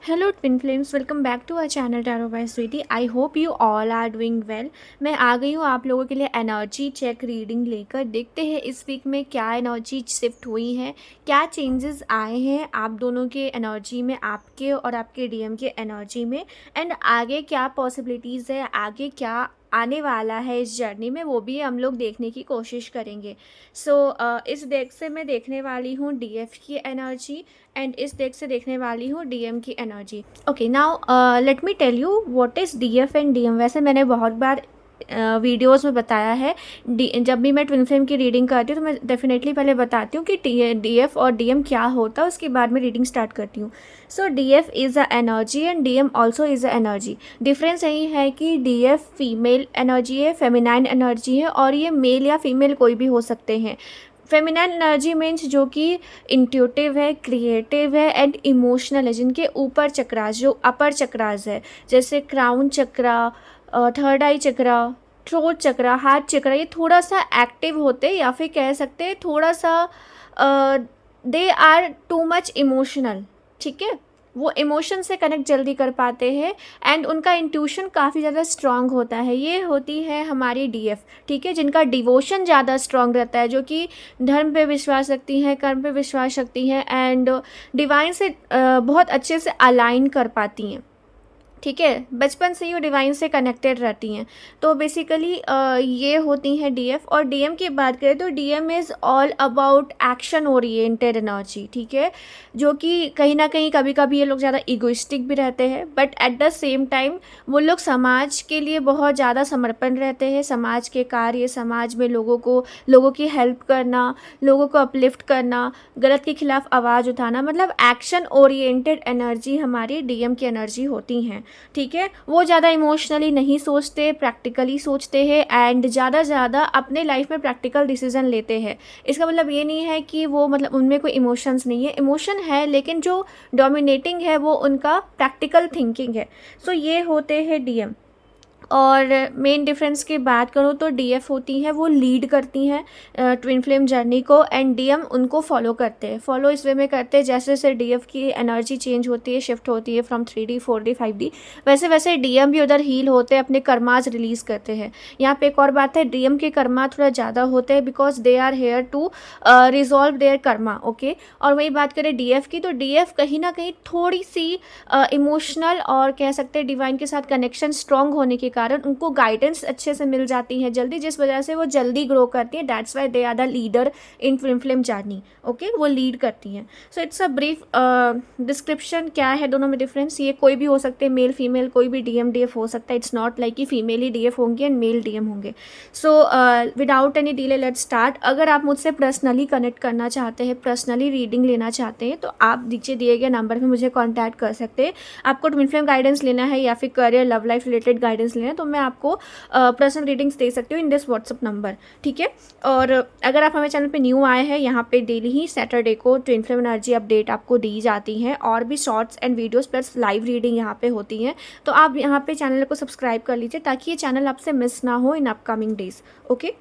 Hello twin flames, welcome back to our channel tarot by Sweety. I hope you all are doing well. मैं आ गई हूँ आप लोगों के लिए एनर्जी चेक रीडिंग लेकर। देखते हैं इस वीक में क्या एनर्जी शिफ्ट हुई है, क्या चेंजेस आए हैं आप दोनों के एनर्जी में, आपके और आपके डीएम के एनर्जी में, एंड आगे क्या पॉसिबिलिटीज़ है, आगे क्या आने वाला है इस जर्नी में, वो भी हम लोग देखने की कोशिश करेंगे। इस डेक से मैं देखने वाली हूँ डीएफ की एनर्जी एंड इस डेक से देखने वाली हूँ डीएम की एनर्जी। Okay, now let me tell you what is DF and DM. वैसे मैंने बहुत बार वीडियोस में बताया है। जब भी मैं ट्विन फ्लेम की रीडिंग करती हूँ तो मैं डेफिनेटली पहले बताती हूँ कि डीएफ और डीएम क्या होता है, उसके बाद में रीडिंग स्टार्ट करती हूँ। So DF is a energy and DM also is a energy. Difference यही है कि डीएफ फीमेल एनर्जी है, फेमिनाइन एनर्जी है, और ये मेल या फीमेल कोई भी हो सकते हैं। फेमिनाइन एनर्जी मीन्स जो कि इंट्यूटिव है, क्रिएटिव है एंड इमोशनल है, जिनके ऊपर चक्रास, जो अपर चक्रास है, जैसे क्राउन चक्रा, थर्ड आई चक्रा, थ्रोट चक्रा, हार्ट चक्रा, ये थोड़ा सा एक्टिव होते, या फिर कह सकते हैं थोड़ा सा they are too much emotional. ठीक है, वो इमोशन से कनेक्ट जल्दी कर पाते हैं एंड उनका इंट्यूशन काफ़ी ज़्यादा स्ट्रांग होता है। ये होती है हमारी डीएफ। ठीक है, जिनका डिवोशन ज़्यादा स्ट्रांग रहता है, जो कि धर्म पे विश्वास रखती हैं, कर्म पे विश्वास रखती हैं एंड डिवाइन से बहुत अच्छे से अलाइन कर पाती हैं। ठीक है, बचपन से ही वो डिवाइन से कनेक्टेड रहती हैं। तो बेसिकली ये होती हैं डीएफ। और डीएम की बात करें तो DM is all about action oriented energy. ठीक है, जो कि कहीं ना कहीं कभी कभी ये लोग ज़्यादा इगोइस्टिक भी रहते हैं, but at the same time वो लोग समाज के लिए बहुत ज़्यादा समर्पण रहते हैं। समाज के कार्य, समाज में लोगों की हेल्प करना, लोगों को अपलिफ्ट करना, गलत के खिलाफ आवाज़ उठाना, मतलब एक्शन ओरिएंटेड एनर्जी हमारी डीएम की एनर्जी होती हैं। ठीक है, वो ज़्यादा इमोशनली नहीं सोचते, प्रैक्टिकली सोचते हैं एंड ज़्यादा अपने लाइफ में प्रैक्टिकल डिसीजन लेते हैं। इसका मतलब ये नहीं है कि वो, मतलब उनमें कोई इमोशंस नहीं है, इमोशन है, लेकिन जो डोमिनेटिंग है वो उनका प्रैक्टिकल थिंकिंग है। सो ये होते हैं डीएम। और मेन डिफरेंस की बात करूँ तो डीएफ होती हैं, वो लीड करती हैं ट्विन फ्लेम जर्नी को, एंड डीएम उनको फॉलो करते हैं। फॉलो इस वे में करते हैं, जैसे जैसे डीएफ की एनर्जी चेंज होती है, शिफ्ट होती है फ्रॉम 3D 4D 5D, वैसे वैसे डीएम भी उधर हील होते हैं, अपने कर्माज रिलीज़ करते हैं। यहाँ पे एक और बात है, डीएम के कर्मा थोड़ा ज़्यादा होते हैं because they are here to resolve their karma. Okay, और वही बात करें डीएफ की, तो डीएफ कहीं ना कहीं थोड़ी सी इमोशनल और कह सकते हैं डिवाइन के साथ कनेक्शन स्ट्रॉन्ग होने के कारण उनको गाइडेंस अच्छे से मिल जाती है जल्दी, जिस वजह से वो जल्दी ग्रो करती हैं। That's why they are the leader in twin flame journey. Okay, वो लीड करती हैं। So it's a brief description. क्या है दोनों में डिफरेंस, ये कोई भी हो सकते हैं, मेल फीमेल कोई भी डीएम डीएफ हो सकता है। इट्स नॉट लाइक कि फीमेल ही डीएफ होंगे एंड मेल डीएम होंगे। So without any delay let's start. अगर आप मुझसे पर्सनली कनेक्ट करना चाहते हैं, पर्सनली रीडिंग लेना चाहते हैं, तो आप नीचे दिए गए नंबर पर मुझे कॉन्टैक्ट कर सकते हैं। आपको ट्विन फ्लेम गाइडेंस लेना है या फिर career love life related guidance लेना है, तो मैं आपको पर्सनल रीडिंग्स दे सकती हूँ इन दिस व्हाट्सअप नंबर। ठीक है, और अगर आप हमारे चैनल पे न्यू आए हैं, यहाँ पे डेली ही सैटरडे को ट्विन फ्लेम एनर्जी अपडेट आपको दी जाती हैं, और भी shorts and videos plus live reading यहाँ पे होती हैं। तो आप यहाँ पे चैनल को सब्सक्राइब कर लीजिए ताकि ये चैनल आपसे मिस ना हो इन अपकमिंग डेज। ओके,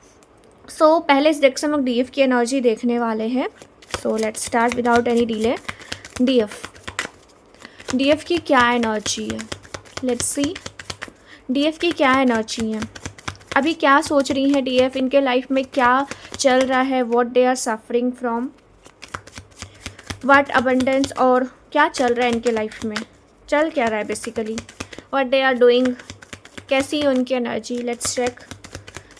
सो पहले इस डेक से हम लोग डीएफ की एनर्जी देखने वाले हैं। So let's start without any delay. DF की क्या एनर्जी है, लेट्स सी डीएफ की क्या एनर्जी है, अभी क्या सोच रही हैं डीएफ, इनके लाइफ में क्या चल रहा है, what they are suffering from, what abundance, और क्या चल रहा है इनके लाइफ में, चल क्या रहा है basically, what they are doing, कैसी है उनकी एनर्जी। लेट्स चेक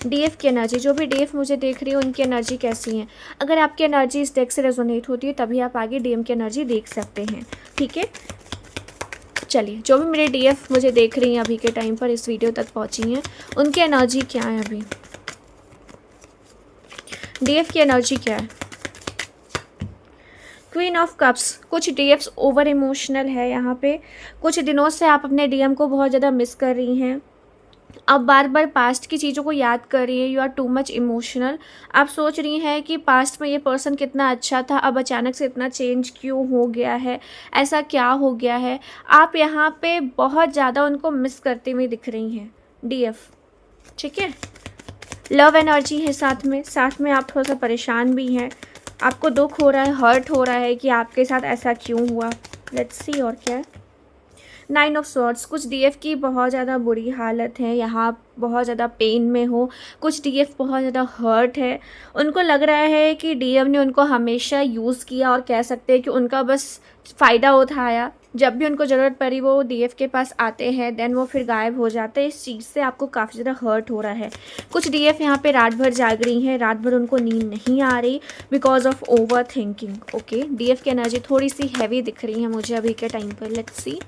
डीएफ की एनर्जी। जो भी डीएफ मुझे देख रही है उनकी एनर्जी कैसी है। अगर आपकी एनर्जी इस डेक से रेजोनेट होती है तभी आप आगे डीएम की एनर्जी देख सकते हैं। ठीक है, चलिए, जो भी मेरे डीएफ मुझे देख रही हैं अभी के टाइम पर, इस वीडियो तक पहुंची हैं, उनकी एनर्जी क्या है अभी, डीएफ की एनर्जी क्या है। Queen of cups. कुछ डीएफ्स ओवर इमोशनल है यहाँ पे, कुछ दिनों से आप अपने डीएम को बहुत ज़्यादा मिस कर रही हैं, अब बार बार पास्ट की चीज़ों को याद कर रही है, you are too much emotional. आप सोच रही हैं कि पास्ट में ये पर्सन कितना अच्छा था, अब अचानक से इतना चेंज क्यों हो गया है, ऐसा क्या हो गया है। आप यहाँ पे बहुत ज़्यादा उनको मिस करते हुए दिख रही हैं डीएफ। ठीक है, लव एनर्जी है साथ में आप थोड़ा सा परेशान भी हैं, आपको दुख हो रहा है, हर्ट हो रहा है कि आपके साथ ऐसा क्यों हुआ। लेट्स सी और क्या है। नाइन ऑफ स्वॉर्ड्स, कुछ डीएफ की बहुत ज़्यादा बुरी हालत है, यहाँ बहुत ज़्यादा पेन में हो, कुछ डीएफ बहुत ज़्यादा हर्ट है। उनको लग रहा है कि डीएम ने उनको हमेशा यूज़ किया और कह सकते हैं कि उनका बस फ़ायदा उठाया। जब भी उनको ज़रूरत पड़ी वो डीएफ के पास आते हैं, देन वो फिर गायब हो जाते हैं। इस चीज़ से आपको काफ़ी ज़्यादा हर्ट हो रहा है। कुछ डीएफ यहाँ पे रात भर जाग रही हैं, रात भर उनको नींद नहीं आ रही because of over thinking. Okay, DF की एनर्जी थोड़ी सी हैवी दिख रही है मुझे अभी के टाइम पर। Let's see.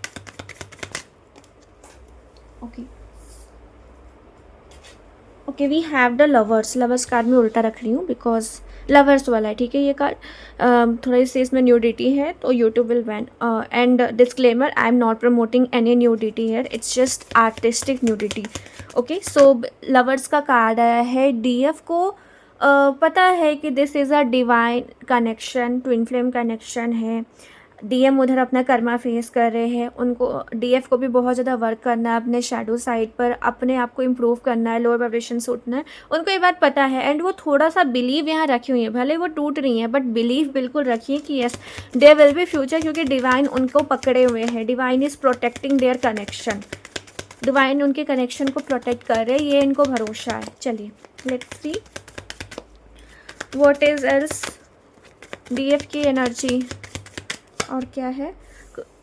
Okay, we have the lovers. Lovers card में उल्टा रख रही हूँ बिकॉज लवर्स वाला है, ठीक है ये कार्ड। थोड़ी सी इसमें न्यूडिटी है तो YouTube will ban. And disclaimer, I am not promoting any nudity here, it's just artistic nudity. Okay, so lovers का कार्ड आया है। डीएफ को पता है कि this is a divine connection, twin flame connection है। डीएम उधर अपना कर्मा फेस कर रहे हैं, उनको डीएफ को भी बहुत ज़्यादा वर्क करना है अपने शैडो साइड पर, अपने आप को इम्प्रूव करना है, लोअर वाइब्रेशन से उठना है। उनको ये बात पता है एंड वो थोड़ा सा बिलीव यहाँ रखी हुई है, भले वो टूट रही हैं बट बिलीव बिल्कुल रखिए कि yes there will be future, क्योंकि डिवाइन उनको पकड़े हुए हैं। Divine is protecting their connection, divine उनके कनेक्शन को प्रोटेक्ट कर रहे हैं, ये इनको भरोसा है। चलिए let's see what is else DF की एनर्जी और क्या है।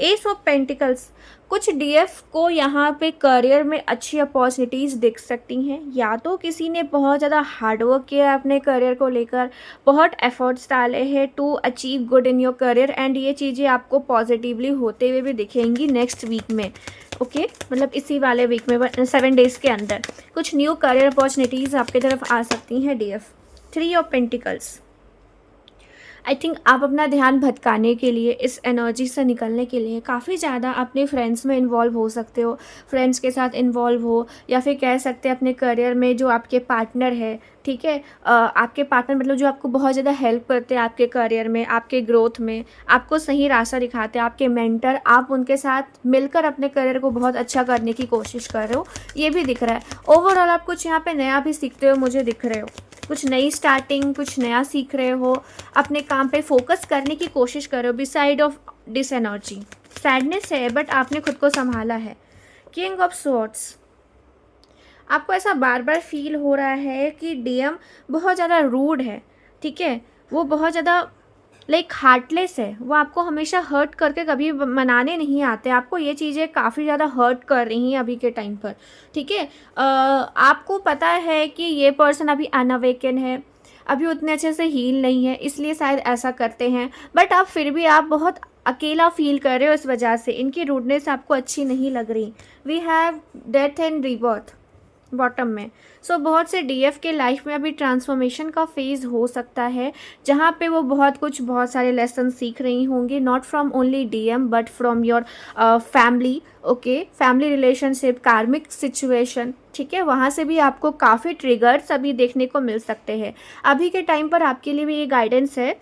एस ऑफ पेंटिकल्स, कुछ डीएफ को यहाँ पे करियर में अच्छी अपॉर्चुनिटीज़ दिख सकती हैं। या तो किसी ने बहुत ज़्यादा हार्डवर्क किया है अपने करियर को लेकर, बहुत एफर्ट्स डाले हैं to achieve good in your career, and ये चीज़ें आपको पॉजिटिवली होते हुए भी दिखेंगी नेक्स्ट वीक में। ओके, मतलब इसी वाले वीक में 7 डेज़ के अंदर कुछ न्यू करियर अपॉर्चुनिटीज़ आपकी तरफ आ सकती हैं DF. 3 of pentacles, I think आप अपना ध्यान भटकाने के लिए, इस एनर्जी से निकलने के लिए काफ़ी ज़्यादा अपने फ्रेंड्स में इन्वॉल्व हो सकते हो, फ्रेंड्स के साथ इन्वॉल्व हो, या फिर कह सकते हैं अपने करियर में जो आपके पार्टनर है, ठीक है, आपके पार्टनर मतलब जो आपको बहुत ज़्यादा हेल्प करते हैं आपके करियर में, आपके ग्रोथ में, आपको सही रास्ता दिखाते हैं, आपके मेंटर, आप उनके साथ मिलकर अपने करियर को बहुत अच्छा करने की कोशिश कर रहे हो, ये भी दिख रहा है। ओवरऑल आप कुछ यहाँ पे नया भी सीखते हो मुझे दिख रहे हो, कुछ नई स्टार्टिंग, कुछ नया सीख रहे हो, अपने काम पे फोकस करने की कोशिश कर रहे हो beside of this energy. Sadness है बट आपने खुद को संभाला है। किंग ऑफ स्वॉर्ड्स, आपको ऐसा बार बार फील हो रहा है कि डीएम बहुत ज़्यादा रूड है, ठीक है, वो बहुत ज़्यादा लाइक हार्टलेस है, वो आपको हमेशा हर्ट करके कभी मनाने नहीं आते, आपको ये चीज़ें काफ़ी ज़्यादा हर्ट कर रही हैं अभी के टाइम पर, ठीक है। आपको पता है कि ये पर्सन अभी अनअवेकन है, अभी उतने अच्छे से हील नहीं है, इसलिए शायद ऐसा करते हैं, बट आप फिर भी आप बहुत अकेला फील कर रहे हो, इस वजह से इनकी रूडनेस आपको अच्छी नहीं लग रही। We have death and rebirth bottom में। सो बहुत से डीएफ के लाइफ में अभी ट्रांसफॉर्मेशन का फेज़ हो सकता है, जहाँ पे वो बहुत सारे लेसन सीख रही होंगी, not from only DM but from your family. Okay, family relationship, कार्मिक सिचुएशन, ठीक है, वहाँ से भी आपको काफ़ी ट्रिगर्स अभी देखने को मिल सकते हैं। अभी के टाइम पर आपके लिए भी ये गाइडेंस है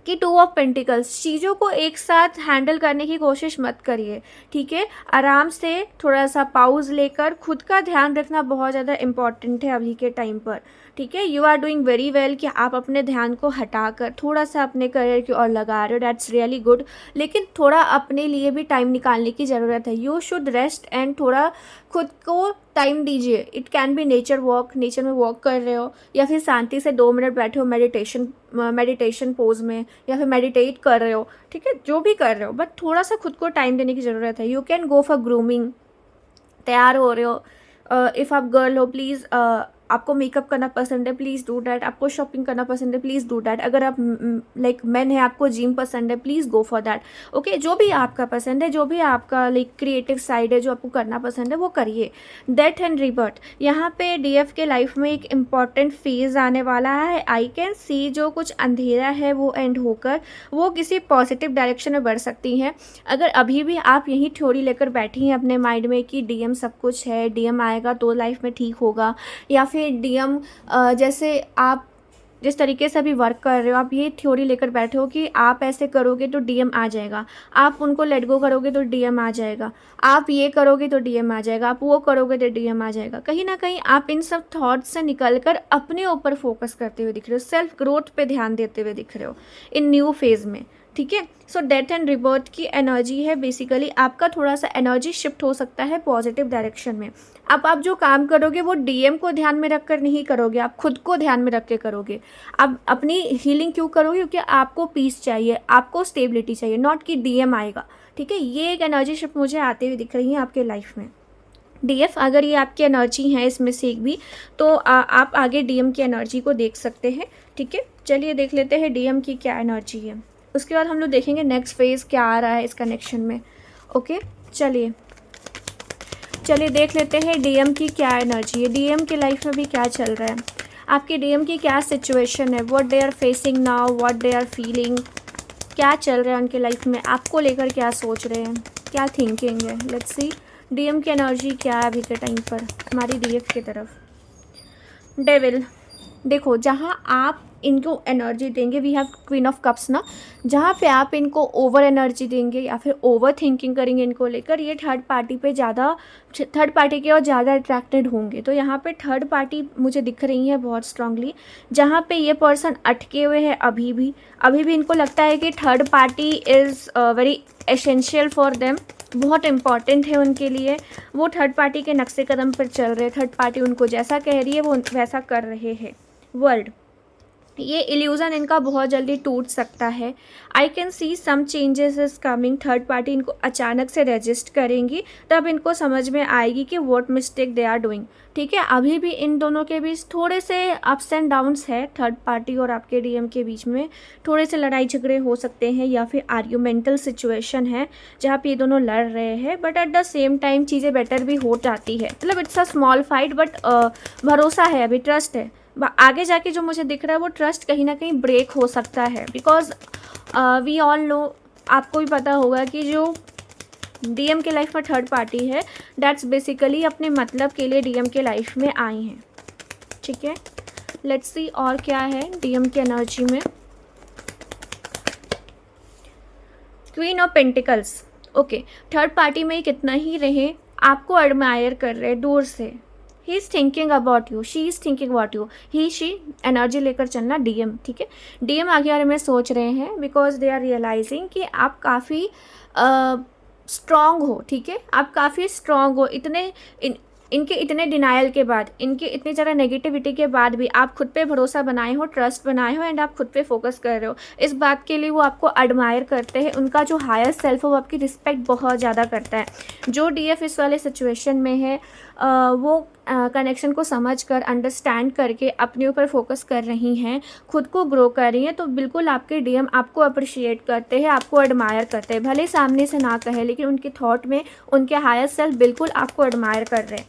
कि 2 ऑफ पेंटिकल्स, चीज़ों को एक साथ हैंडल करने की कोशिश मत करिए, ठीक है, आराम से थोड़ा सा पाउज लेकर खुद का ध्यान रखना बहुत ज़्यादा इम्पॉर्टेंट है अभी के टाइम पर, ठीक है। You are doing very well कि आप अपने ध्यान को हटाकर थोड़ा सा अपने करियर की ओर लगा रहे हो, दैट्स रियली गुड, लेकिन थोड़ा अपने लिए भी टाइम निकालने की ज़रूरत है। यू शुड रेस्ट एंड थोड़ा खुद को टाइम दीजिए। It can be nature walk, nature में वॉक कर रहे हो, या फिर शांति से 2 मिनट बैठे हो मेडिटेशन पोज में, या फिर मेडिटेट कर रहे हो, ठीक है, जो भी कर रहे हो, बट थोड़ा सा खुद को टाइम देने की ज़रूरत है। You can go for grooming, तैयार हो रहे हो, इफ़ आप गर्ल हो प्लीज़, आपको मेकअप करना पसंद है प्लीज़ डू डैट, आपको शॉपिंग करना पसंद है प्लीज़ डू डैट, अगर आप लाइक मैन है आपको जिम पसंद है please go for that. Okay, जो भी आपका पसंद है, जो भी आपका लाइक क्रिएटिव साइड है, जो आपको करना पसंद है वो करिए। डेथ एंड रिबर्थ, यहाँ पे डीएफ के लाइफ में एक इम्पॉर्टेंट फेज़ आने वाला है। आई कैन सी जो कुछ अंधेरा है वो एंड होकर वो किसी पॉजिटिव डायरेक्शन में बढ़ सकती हैं। अगर अभी भी आप यही थ्योरी लेकर बैठी हैं अपने माइंड में कि डीएम सब कुछ है, डीएम आएगा तो लाइफ में ठीक होगा, या फिर डीएम जैसे आप जिस तरीके से अभी वर्क कर रहे हो, आप ये थ्योरी लेकर बैठे हो कि आप ऐसे करोगे तो डीएम आ जाएगा, आप उनको लेट गो करोगे तो डीएम आ जाएगा, आप ये करोगे तो डीएम आ जाएगा, आप वो करोगे तो डीएम आ जाएगा, कहीं ना कहीं आप इन सब थॉट्स से निकलकर अपने ऊपर फोकस करते हुए दिख रहे हो, सेल्फ ग्रोथ पे ध्यान देते हुए दिख रहे हो इन न्यू फेज़ में, ठीक है। सो डेथ एंड रिबर्थ की एनर्जी है बेसिकली, आपका थोड़ा सा एनर्जी शिफ्ट हो सकता है पॉजिटिव डायरेक्शन में। अब आप जो काम करोगे वो डीएम को ध्यान में रख कर नहीं करोगे, आप खुद को ध्यान में रख के करोगे। आप अपनी हीलिंग क्यों करोगे? क्योंकि आपको पीस चाहिए, आपको स्टेबिलिटी चाहिए, नॉट कि डीएम आएगा। ठीक है, ये एक एनर्जी शिफ्ट मुझे आते हुए दिख रही है आपके लाइफ में। डीएफ अगर ये आपकी एनर्जी है इसमें से एक भी, तो आप आगे डीएम की एनर्जी को देख सकते हैं। ठीक है, चलिए देख लेते हैं डीएम की क्या एनर्जी है। उसके बाद हम लोग देखेंगे नेक्स्ट फेज क्या आ रहा है इस कनेक्शन में। ओके, चलिए देख लेते हैं डीएम की क्या एनर्जी है, डीएम की लाइफ में भी क्या चल रहा है, आपके डीएम की क्या सिचुएशन है, what they are facing now, what they are feeling, क्या चल रहा है उनके लाइफ में, आपको लेकर क्या सोच रहे हैं, क्या थिंकिंग है। लेट्स सी डीएम की एनर्जी क्या है अभी के टाइम पर हमारी डीएफ की तरफ। डेविल, देखो जहाँ आप इनको एनर्जी देंगे, we have queen of cups ना, जहाँ पे आप इनको ओवर एनर्जी देंगे या फिर ओवर थिंकिंग करेंगे इनको लेकर, ये थर्ड पार्टी पे ज़्यादा, थर्ड पार्टी के और ज़्यादा अट्रैक्टेड होंगे। तो यहाँ पे थर्ड पार्टी मुझे दिख रही है बहुत स्ट्रांगली, जहाँ पे ये पर्सन अटके हुए हैं अभी भी इनको लगता है कि third party is very essential for them, बहुत इंपॉर्टेंट है उनके लिए। वो थर्ड पार्टी के नक्शे कदम पर चल रहे हैं, थर्ड पार्टी उनको जैसा कह रही है वो वैसा कर रहे हैं। वर्ल्ड, ये इल्यूज़न इनका बहुत जल्दी टूट सकता है। I can see some changes is coming, third party इनको अचानक से रजिस्ट करेंगी, तब इनको समझ में आएगी कि what mistake they are doing. ठीक है, अभी भी इन दोनों के बीच थोड़े से अप्स एंड डाउन्स है, थर्ड पार्टी और आपके डीएम के बीच में थोड़े से लड़ाई झगड़े हो सकते हैं या फिर आर्ग्यूमेंटल सिचुएशन है जहाँ पे ये दोनों लड़ रहे हैं, but at the same time चीज़ें बेटर भी हो जाती है। मतलब it's a small fight, but भरोसा है, अभी ट्रस्ट है। आगे जाके जो मुझे दिख रहा है वो ट्रस्ट कहीं ना कहीं ब्रेक हो सकता है, बिकॉज वी ऑल नो, आपको भी पता होगा कि जो डीएम के लाइफ में थर्ड पार्टी है, दैट्स बेसिकली अपने मतलब के लिए डीएम के लाइफ में आई हैं। ठीक है, लेट्स सी और क्या है डीएम की एनर्जी में। Queen of pentacles, okay, third party में कितना ही रहे, आपको एडमायर कर रहे हैं दूर से। He is thinking about you, she is thinking about you, he she energy लेकर चलना डीएम। ठीक है, डीएम आगे बारे में सोच रहे हैं बिकॉज दे आर रियलाइजिंग कि आप काफ़ी स्ट्रॉन्ग हो। ठीक है, आप काफ़ी स्ट्रॉन्ग हो, इनके इतने डिनाइल के बाद, इनके इतनी ज़्यादा नेगेटिविटी के बाद भी आप खुद पे भरोसा बनाए हो, ट्रस्ट बनाए हो, एंड आप खुद पे फोकस कर रहे हो। इस बात के लिए वो आपको एडमायर करते हैं, उनका जो हायर सेल्फ है वो आपकी रिस्पेक्ट बहुत ज़्यादा करता है। जो डीएफ इस वाले सिचुएशन में है वो कनेक्शन को समझ कर, अंडरस्टैंड करके अपने ऊपर फोकस कर रही हैं, खुद को ग्रो कर रही हैं, तो बिल्कुल आपके डीएम आपको अप्रिशिएट करते हैं, आपको एडमायर करते हैं। भले सामने से ना कहे, लेकिन उनके थॉट में उनके हायर सेल्फ बिल्कुल आपको एडमायर कर रहे हैं।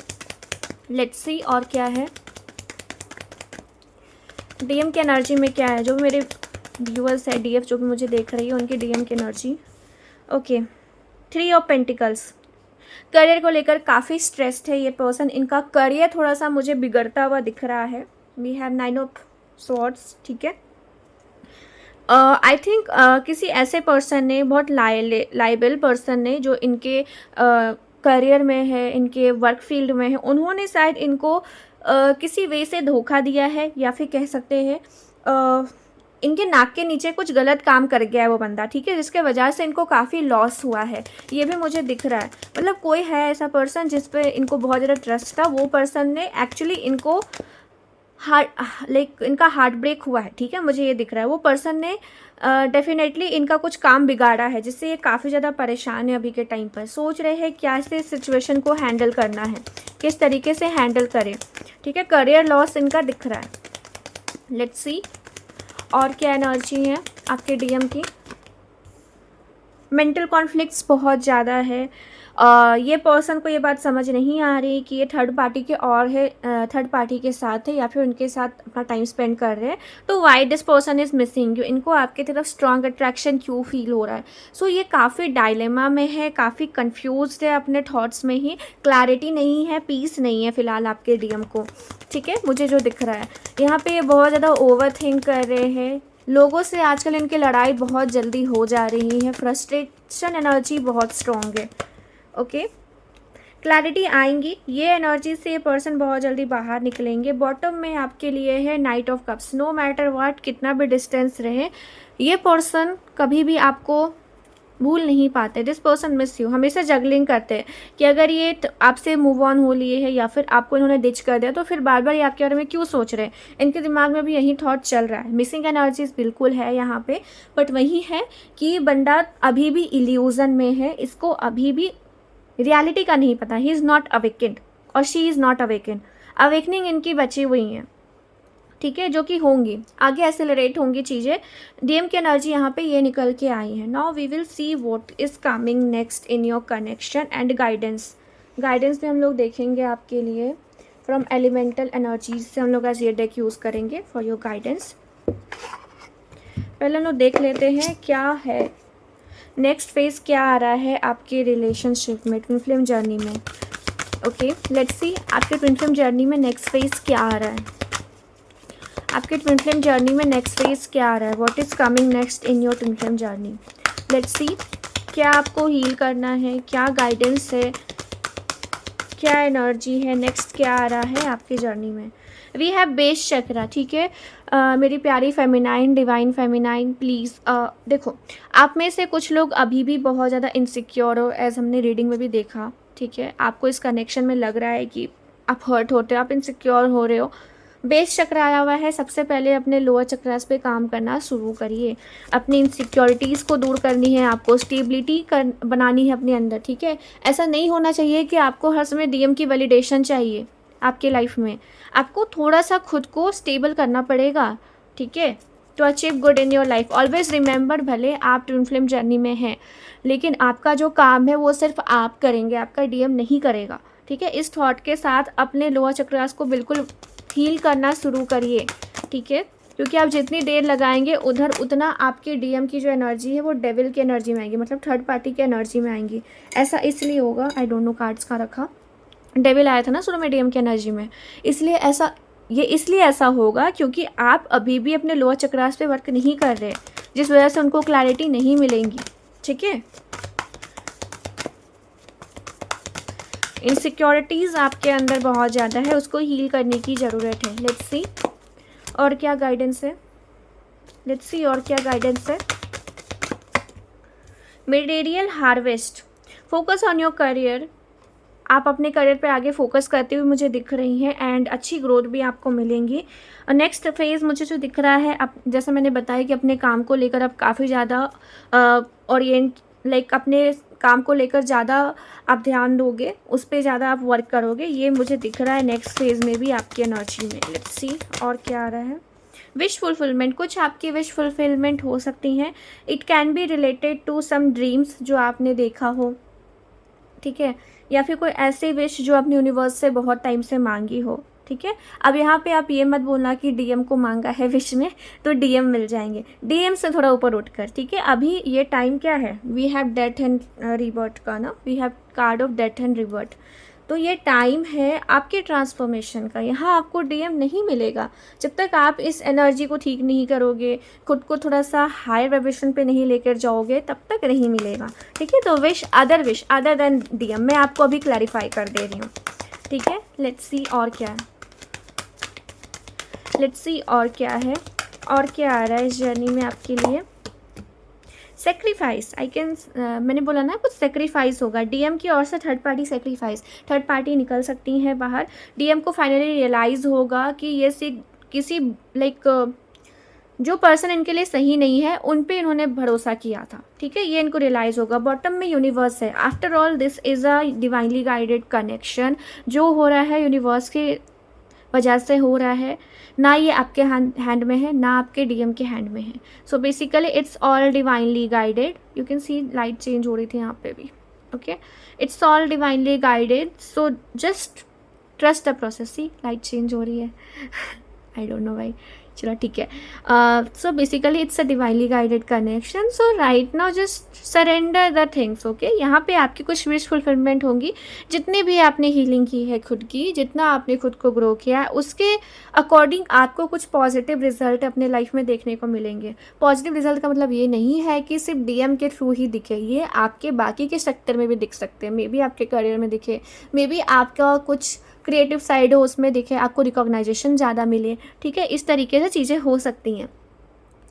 लेट्स सी और क्या है डीएम की एनर्जी में क्या है, जो मेरे व्यूअर्स है डीएफ जो भी मुझे देख रही है उनकी डीएम की एनर्जी। ओके, 3 ऑफ पेंटिकल्स, करियर को लेकर काफ़ी स्ट्रेस्ड है ये पर्सन, इनका करियर थोड़ा सा मुझे बिगड़ता हुआ दिख रहा है। We have 9 of swords. ठीक है, आई थिंक किसी ऐसे पर्सन ने, बहुत लाइबल पर्सन ने, जो इनके करियर में है, इनके वर्क फील्ड में है, उन्होंने शायद इनको किसी वे से धोखा दिया है, या फिर कह सकते हैं इनके नाक के नीचे कुछ गलत काम कर गया है वो बंदा। ठीक है, जिसके वजह से इनको काफ़ी लॉस हुआ है, ये भी मुझे दिख रहा है। मतलब कोई है ऐसा पर्सन जिस पे इनको बहुत ज़्यादा ट्रस्ट था, वो पर्सन ने एक्चुअली इनको इनका हार्ट ब्रेक हुआ है। ठीक है, मुझे ये दिख रहा है वो पर्सन ने डेफिनेटली इनका कुछ काम बिगाड़ा है, जिससे ये काफ़ी ज़्यादा परेशान है अभी के टाइम पर। सोच रहे हैं क्या से सिचुएशन को हैंडल करना है, किस तरीके से हैंडल करें। ठीक है, करियर लॉस इनका दिख रहा है। लेट्स सी और क्या एनर्जी है आपके डीएम की। मेंटल कॉन्फ्लिक्ट्स बहुत ज़्यादा है। ये पर्सन को ये बात समझ नहीं आ रही कि ये थर्ड पार्टी के और है, थर्ड पार्टी के साथ है या फिर उनके साथ अपना टाइम स्पेंड कर रहे हैं। तो why this person is missing you, इनको आपकी तरफ स्ट्रॉन्ग अट्रैक्शन क्यों फील हो रहा है। सो ये काफ़ी डायलेमा में है, काफ़ी कन्फ्यूज्ड है अपने थॉट्स में ही, क्लैरिटी नहीं है, पीस नहीं है फ़िलहाल आपके डीएम को। ठीक है, मुझे जो दिख रहा है यहाँ पे ये बहुत ज़्यादा ओवर थिंक कर रहे हैं, लोगों से आजकल इनकी लड़ाई बहुत जल्दी हो जा रही है, फ्रस्ट्रेशन एनर्जी बहुत स्ट्रॉन्ग है। ओके, क्लैरिटी आएंगी, ये एनर्जी से ये पर्सन बहुत जल्दी बाहर निकलेंगे। बॉटम में आपके लिए है knight of cups. No matter what, कितना भी डिस्टेंस रहे, ये पर्सन कभी भी आपको भूल नहीं पाते। दिस पर्सन मिस यू, हमेशा जगलिंग करते हैं कि अगर ये आपसे मूव ऑन हो लिए है या फिर आपको इन्होंने डिच कर दिया तो फिर बार बार ये आपके बारे में क्यों सोच रहे हैं। इनके दिमाग में भी यही थॉट चल रहा है। मिसिंग एनर्जीज बिल्कुल है यहाँ पे, बट वही है कि बंदा अभी भी इल्यूजन में है, इसको अभी भी रियलिटी का नहीं पता। ही इज़ नॉट अवेकेंड और she is not awakened. Awakening इनकी बची हुई है, ठीक है, जो कि होंगी आगे, एक्सेलरेट होंगी चीज़ें। डीएम की एनर्जी यहाँ पे ये निकल के आई है। Now we will see what is coming next in your connection and guidance. Guidance में हम लोग देखेंगे आपके लिए फ्रॉम एलिमेंटल एनर्जीज से, हम लोग आज ये डेक यूज़ करेंगे फॉर योर गाइडेंस। पहले हम लोग देख लेते हैं क्या है नेक्स्ट फेज, क्या आ रहा है आपके रिलेशनशिप में, ट्विन फ्लेम जर्नी में। ओके, लेट्स सी आपके ट्विन फ्लेम जर्नी में नेक्स्ट फेज क्या आ रहा है। आपके ट्विन फ्लेम जर्नी में नेक्स्ट फेज क्या आ रहा है, what is coming next in your twin flame journey. Let's see क्या आपको हील करना है, क्या गाइडेंस है, क्या एनर्जी है, नेक्स्ट क्या आ रहा है आपकी जर्नी में। वी हैव बेस चक्रा, ठीक है। मेरी प्यारी फेमिनाइन, डिवाइन फेमिनाइन, प्लीज़ देखो, आप में से कुछ लोग अभी भी बहुत ज़्यादा इनसिक्योर हो, एज हमने रीडिंग में भी देखा, ठीक है। आपको इस कनेक्शन में लग रहा है कि आप हर्ट होते हो, आप इनसिक्योर हो रहे हो। बेस चक्र आया हुआ है, सबसे पहले अपने लोअर चक्रास पे काम करना शुरू करिए। अपनी इनसिक्योरिटीज़ को दूर करनी है, आपको स्टेबिलिटी बनानी है अपने अंदर, ठीक है। ऐसा नहीं होना चाहिए कि आपको हर समय डीएम की वैलिडेशन चाहिए आपके लाइफ में। आपको थोड़ा सा खुद को स्टेबल करना पड़ेगा, ठीक है, to achieve good in your life. Always remember, भले आप ट्विन फ्लेम जर्नी में हैं, लेकिन आपका जो काम है वो सिर्फ आप करेंगे, आपका डीएम नहीं करेगा, ठीक है। इस थॉट के साथ अपने लोअर चक्रास को बिल्कुल हील करना शुरू करिए, ठीक है, क्योंकि आप जितनी देर लगाएंगे उधर उतना आपके डीएम की जो एनर्जी है वो डेविल की एनर्जी में आएगी, मतलब थर्ड पार्टी की एनर्जी में आएंगी। ऐसा इसलिए होगा, आई डोंट नो कार्ड्स का रखा, डेविल आया था ना शुरू में डीएम की एनर्जी में, इसलिए ऐसा होगा क्योंकि आप अभी भी अपने लोअर चक्रास पे वर्क नहीं कर रहे, जिस वजह से उनको क्लैरिटी नहीं मिलेंगी, ठीक है। इनसिक्योरिटीज़ आपके अंदर बहुत ज़्यादा है, उसको हील करने की ज़रूरत है। लेट्स सी और क्या गाइडेंस है, लेट्स सी और क्या गाइडेंस है। Material harvest, focus on your career. आप अपने करियर पे आगे फोकस करते हुए मुझे दिख रही हैं एंड अच्छी ग्रोथ भी आपको मिलेंगी। नेक्स्ट फेज़ मुझे जो दिख रहा है, आप जैसे मैंने बताया कि अपने काम को लेकर आप काफ़ी ज़्यादा अपने काम को लेकर ज़्यादा आप ध्यान दोगे, उस पर ज़्यादा आप वर्क करोगे, ये मुझे दिख रहा है नेक्स्ट फेज़ में भी आपकी एनर्जी में। लेट्स सी और क्या आ रहा है। विश फुलफिलमेंट, कुछ आपकी विश फुलफिलमेंट हो सकती हैं। It can be related to some dreams जो आपने देखा हो, ठीक है, या फिर कोई ऐसी विश जो आपने यूनिवर्स से बहुत टाइम से मांगी हो, ठीक है। अब यहाँ पे आप ये मत बोलना कि डीएम को मांगा है विश में तो डीएम मिल जाएंगे, डीएम से थोड़ा ऊपर उठकर, ठीक है। अभी ये टाइम क्या है, we have death and rebirth का ना, we have card of death and rebirth, तो ये टाइम है आपके ट्रांसफॉर्मेशन का। यहाँ आपको डीएम नहीं मिलेगा जब तक आप इस एनर्जी को ठीक नहीं करोगे, खुद को थोड़ा सा हायर वाइब्रेशन पे नहीं लेकर जाओगे, तब तक नहीं मिलेगा, ठीक है। तो विश अदर देन डीएम मैं आपको अभी क्लैरिफाई कर दे रही हूँ, ठीक है। लेट्स सी और क्या है, लेट्स सी और क्या है, और क्या आ रहा है इस जर्नी में आपके लिए। सेक्रीफाइस, मैंने बोला ना कुछ सेक्रीफाइस होगा डीएम की ओर से, third party sacrifice, third party निकल सकती हैं बाहर। डीएम को फाइनली रियलाइज़ होगा कि ये किसी जो पर्सन इनके लिए सही नहीं है उन पे इन्होंने भरोसा किया था, ठीक है, ये इनको रियलाइज़ होगा। बॉटम में यूनिवर्स है, after all this is a divinely guided connection. जो हो रहा है यूनिवर्स के वजह से हो रहा है, ना ये आपके हैंड में है ना आपके डीएम के हैंड में है। So basically it's all divinely guided. You can see light change हो रही थी यहाँ पे भी, okay. It's all divinely guided, so just trust the process. See light change हो रही है आई डोंट नो भाई, चलो ठीक है। So basically it's a divinely guided connection. So right now just surrender the things, okay. यहाँ पे आपकी कुछ विश फुलफिलमेंट होंगी। जितनी भी आपने हीलिंग की है खुद की, जितना आपने खुद को ग्रो किया है, उसके अकॉर्डिंग आपको कुछ पॉजिटिव रिजल्ट अपने लाइफ में देखने को मिलेंगे। पॉजिटिव रिजल्ट का मतलब ये नहीं है कि सिर्फ डीएम के थ्रू ही दिखे, ये आपके बाकी के सेक्टर में भी दिख सकते हैं। मे बी आपके करियर में दिखे, मे बी आपका कुछ क्रिएटिव साइड हो उसमें दिखे, आपको रिकॉग्नाइजेशन ज़्यादा मिले, ठीक है। इस तरीके से चीज़ें हो सकती हैं,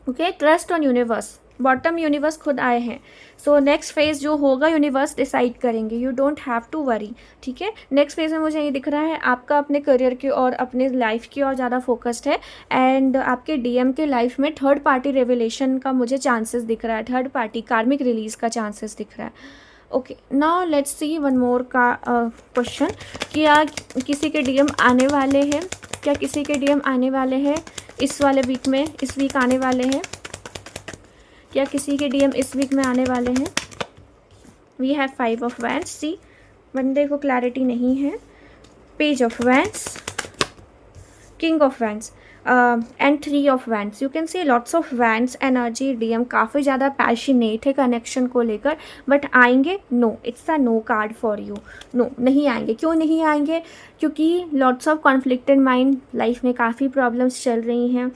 okay. Trust on universe, bottom universe खुद आए हैं। सो नेक्स्ट फेज जो होगा यूनिवर्स डिसाइड करेंगे, you don't have to worry, ठीक है। नेक्स्ट फेज में मुझे ये दिख रहा है आपका अपने करियर की और अपने लाइफ की और ज़्यादा फोकस्ड है। एंड आपके डीएम के लाइफ में थर्ड पार्टी रेवलेशन का मुझे चांसेस दिख रहा है, थर्ड पार्टी कार्मिक रिलीज का चांसेस दिख रहा है। Okay, now let's see one more का क्वेश्चन। क्या किसी के डीएम आने वाले हैं? क्या किसी के डीएम आने वाले हैं इस वाले वीक में? इस वीक आने वाले हैं? क्या किसी के डीएम इस वीक में आने वाले हैं? We have 5 of wands. See, बंदे को क्लैरिटी नहीं है। Page of wands, king of wands and 3 of wands. You can see lots of wands energy. DM काफ़ी ज़्यादा पैशनेट है कनेक्शन को लेकर, बट आएंगे? No, it's a no card for you. No, नहीं आएंगे। क्यों नहीं आएंगे? क्योंकि lots of conflicted mind, life में काफ़ी प्रॉब्लम्स चल रही हैं।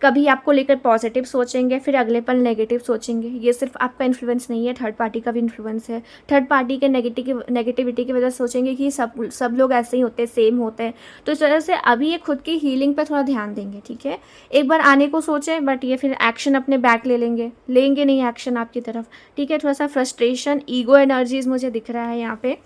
कभी आपको लेकर पॉजिटिव सोचेंगे, फिर अगले पल नेगेटिव सोचेंगे। ये सिर्फ आपका इन्फ्लुएंस नहीं है, थर्ड पार्टी का भी इन्फ्लुएंस है। थर्ड पार्टी के नेगेटिविटी की वजह से सोचेंगे कि सब लोग ऐसे ही होते हैं, सेम होते हैं। तो इस वजह से अभी ये खुद की हीलिंग पर थोड़ा ध्यान देंगे, ठीक है। एक बार आने को सोचें, बट ये फिर एक्शन अपने बैक लेंगे नहीं एक्शन आपकी तरफ, ठीक है। थोड़ा सा फ्रस्ट्रेशन, ईगो एनर्जीज मुझे दिख रहा है यहाँ पे।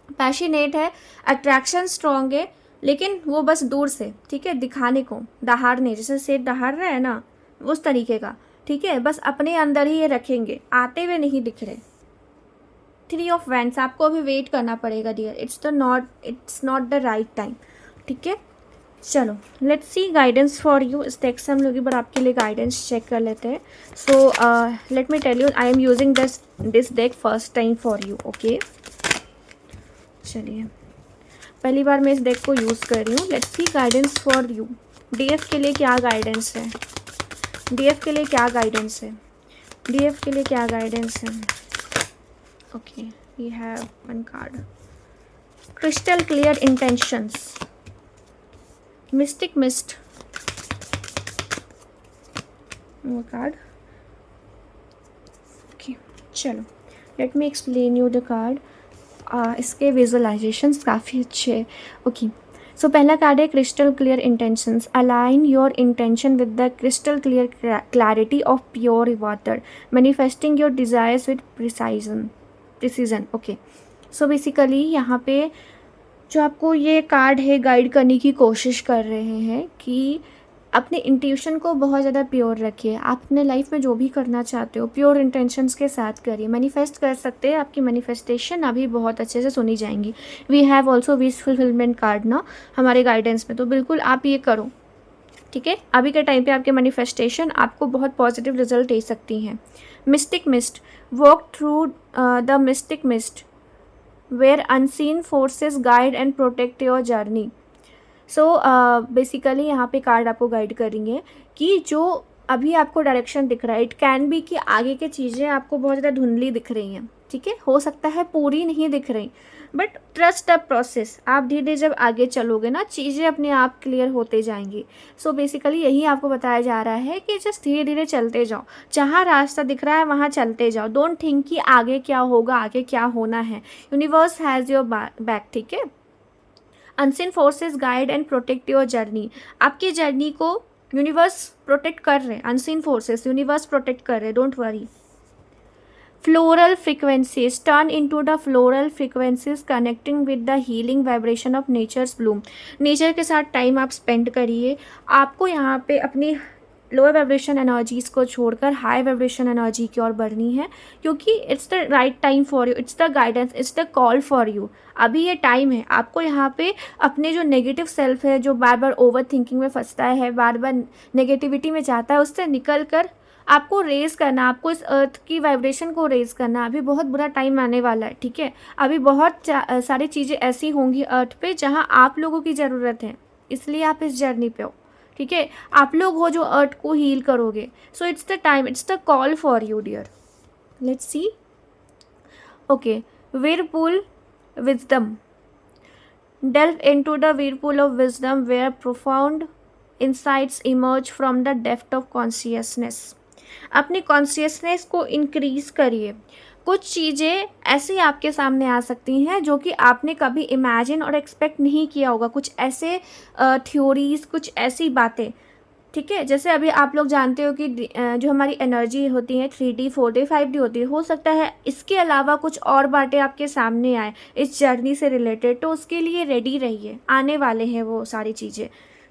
पैशनेट है, अट्रैक्शन स्ट्रॉन्ग है, लेकिन वो बस दूर से, ठीक है, दिखाने को, दहाड़ने, जैसे शेर दहाड़ रहा है ना, उस तरीके का, ठीक है। बस अपने अंदर ही ये रखेंगे, आते हुए नहीं दिख रहे। 3 ऑफ वैंड्स, आपको अभी वेट करना पड़ेगा dear. It's not the right time, ठीक है। चलो let's see guidance for you. इस डेक से हम लोग एक बार आपके लिए गाइडेंस चेक कर लेते हैं। So let me tell you, I am using this deck first time for you, okay. चलिए, पहली बार मैं इस डेक को यूज़ कर रही हूँ। Let's see guidance for you. DF के लिए क्या गाइडेंस है? डीएफ के लिए क्या गाइडेंस है? डीएफ के लिए क्या गाइडेंस है? Okay, we have one card, crystal clear intentions, mystic mist, वो कार्ड, ओके। चलो let me explain you the card. इसके विजुअलाइजेशंस काफ़ी अच्छे हैं, ओके। सो पहला कार्ड है crystal clear intentions. Align your intention with the crystal clear clarity of pure water, manifesting your desires with precision, okay. So basically यहाँ पे जो आपको ये कार्ड है गाइड करने की कोशिश कर रहे हैं कि अपने इंट्यूशन को बहुत ज़्यादा प्योर रखिए। आप अपने लाइफ में जो भी करना चाहते हो प्योर इंटेंशंस के साथ करिए, मैनिफेस्ट कर सकते हैं। आपकी मैनिफेस्टेशन अभी बहुत अच्छे से सुनी जाएंगी। We have also wish fulfilment card ना हमारे गाइडेंस में, तो बिल्कुल आप ये करो, ठीक है। अभी के टाइम पे आपके मैनिफेस्टेशन आपको बहुत पॉजिटिव रिजल्ट दे सकती हैं। Mystic mist, walk through the mystic mist where unseen forces guide and protect your journey. So basically यहाँ पे कार्ड आपको गाइड करेंगे कि जो अभी आपको डायरेक्शन दिख रहा है, इट कैन बी कि आगे की चीज़ें आपको बहुत ज़्यादा धुंधली दिख रही हैं, ठीक है। हो सकता है पूरी नहीं दिख रही, बट ट्रस्ट द प्रोसेस। आप धीरे धीरे जब आगे चलोगे ना, चीज़ें अपने आप क्लियर होते जाएंगी। सो बेसिकली यही आपको बताया जा रहा है कि जस्ट धीरे धीरे चलते जाओ, जहाँ रास्ता दिख रहा है वहाँ चलते जाओ। डोंट थिंक कि आगे क्या होगा, आगे क्या होना है। यूनिवर्स हैज़ योर बैक, ठीक है। Unseen forces guide and protect your journey. आपकी जर्नी को यूनिवर्स प्रोटेक्ट कर रहे हैं, अनसीन फोर्सेस यूनिवर्स प्रोटेक्ट कर रहे हैं, don't worry. Floral frequencies, turn into the floral frequencies connecting with the healing vibration of nature's bloom. Nature के साथ टाइम आप स्पेंड करिए। आपको यहाँ पे अपनी लोअर वाइब्रेशन एनर्जीज़ को छोड़कर हाई वाइब्रेशन एनर्जी की ओर बढ़नी है, क्योंकि it's the right time for you, it's the guidance, it's the call for you. अभी ये टाइम है आपको यहाँ पे अपने जो नेगेटिव सेल्फ है, जो बार बार ओवर थिंकिंग में फंसता है, बार बार नेगेटिविटी में जाता है, उससे निकल कर आपको रेज़ करना, आपको इस अर्थ की वाइब्रेशन को रेज़ करना। अभी बहुत बुरा टाइम आने वाला है, ठीक है। अभी बहुत सारी चीज़ें ऐसी होंगी अर्थ पे जहाँ आप लोगों की ज़रूरत है, इसलिए आप इस जर्नी पे हो, ठीक है, आप लोग हो जो अर्थ को हील करोगे. So it's the time, it's the call for you dear. Let's see. Okay, whirlpool wisdom. Delve into the whirlpool of wisdom where profound insights emerge from the depth of consciousness. अपनी consciousness को increase करिए. कुछ चीज़ें ऐसी आपके सामने आ सकती हैं जो कि आपने कभी इमेजिन और एक्सपेक्ट नहीं किया होगा. कुछ ऐसे थ्योरीज, कुछ ऐसी बातें, ठीक है. जैसे अभी आप लोग जानते हो कि जो हमारी एनर्जी होती है 3D 4D 5D होती है, हो सकता है इसके अलावा कुछ और बातें आपके सामने आए इस जर्नी से रिलेटेड. तो उसके लिए रेडी रहिए, आने वाले हैं वो सारी चीज़ें,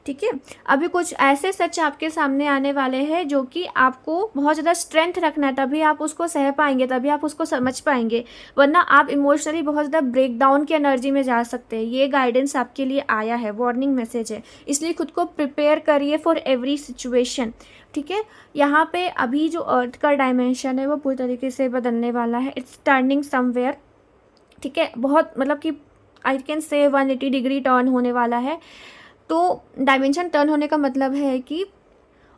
ठीक है. अभी कुछ ऐसे सच आपके सामने आने वाले हैं जो कि आपको बहुत ज़्यादा स्ट्रेंथ रखना है, तभी आप उसको सह पाएंगे, तभी आप उसको समझ पाएंगे. वरना आप इमोशनली बहुत ज़्यादा ब्रेक डाउन की एनर्जी में जा सकते हैं. ये गाइडेंस आपके लिए आया है, वार्निंग मैसेज है. इसलिए खुद को प्रिपेयर करिए फॉर एवरी सिचुएशन, ठीक है. यहाँ पे अभी जो अर्थ का डायमेंशन है वो पूरी तरीके से बदलने वाला है. इट्स टर्निंग समवेयर, ठीक है. बहुत मतलब कि I can say 180 degree turn होने वाला है. तो डायमेंशन टर्न होने का मतलब है कि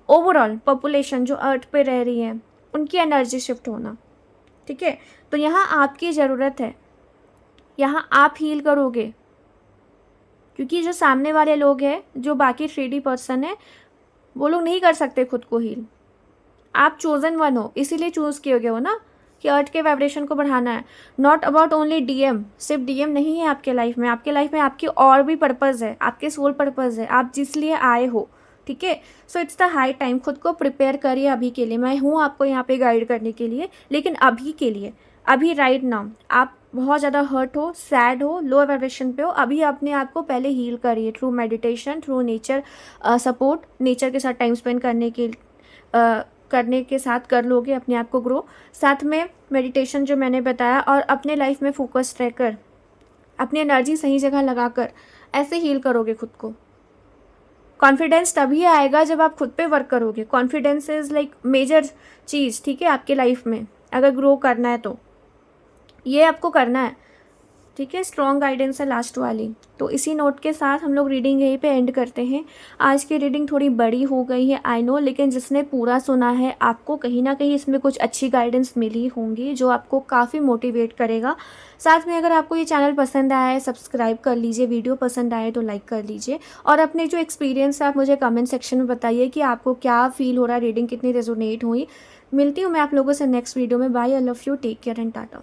ओवरऑल पॉपुलेशन जो अर्थ पे रह रही है उनकी एनर्जी शिफ्ट होना, ठीक है. तो यहाँ आपकी ज़रूरत है, यहाँ आप हील करोगे, क्योंकि जो सामने वाले लोग हैं, जो बाकी 3D पर्सन है, वो लोग नहीं कर सकते खुद को हील. आप चोज़न वन हो, इसीलिए चूज़ किए गए हो ना कि अर्थ के वाइब्रेशन को बढ़ाना है. Not about only DM. सिर्फ DM नहीं है आपके लाइफ में. आपके लाइफ में आपकी और भी पर्पज़ है, आपके सोल पर्पज़ है, आप जिस लिए आए हो, ठीक है. सो इट्स द हाई टाइम. खुद को प्रिपेयर करिए अभी के लिए. मैं हूँ आपको यहाँ पे गाइड करने के लिए, लेकिन अभी के लिए, अभी राइट नाउ आप बहुत ज़्यादा हर्ट हो, सैड हो, लो वाइब्रेशन पे हो, अभी अपने आप को पहले हील करिए through meditation, through nature support. Nature के साथ टाइम स्पेंड करने के साथ कर लोगे अपने आप को ग्रो. साथ में मेडिटेशन जो मैंने बताया, और अपने लाइफ में फोकस रहकर अपनी एनर्जी सही जगह लगाकर ऐसे हील करोगे खुद को. कॉन्फिडेंस तभी आएगा जब आप खुद पे वर्क करोगे. कॉन्फिडेंस इज़ लाइक मेजर चीज़, ठीक है, आपके लाइफ में अगर ग्रो करना है तो ये आपको करना है, ठीक है. स्ट्रॉन्ग गाइडेंस है लास्ट वाली. तो इसी नोट के साथ हम लोग रीडिंग यहीं पे एंड करते हैं. आज की रीडिंग थोड़ी बड़ी हो गई है, आई नो, लेकिन जिसने पूरा सुना है आपको कहीं ना कहीं इसमें कुछ अच्छी गाइडेंस मिली होंगी जो आपको काफ़ी मोटिवेट करेगा. साथ में अगर आपको ये चैनल पसंद आया है सब्सक्राइब कर लीजिए, वीडियो पसंद आए तो लाइक कर लीजिए, और अपने जो एक्सपीरियंस है आप मुझे कमेंट सेक्शन में बताइए कि आपको क्या फील हो रहा है, रीडिंग कितनी रेजोनेट हुई. मिलती हूँ मैं आप लोगों से नेक्स्ट वीडियो में. Bye, I love you, take care and Tata.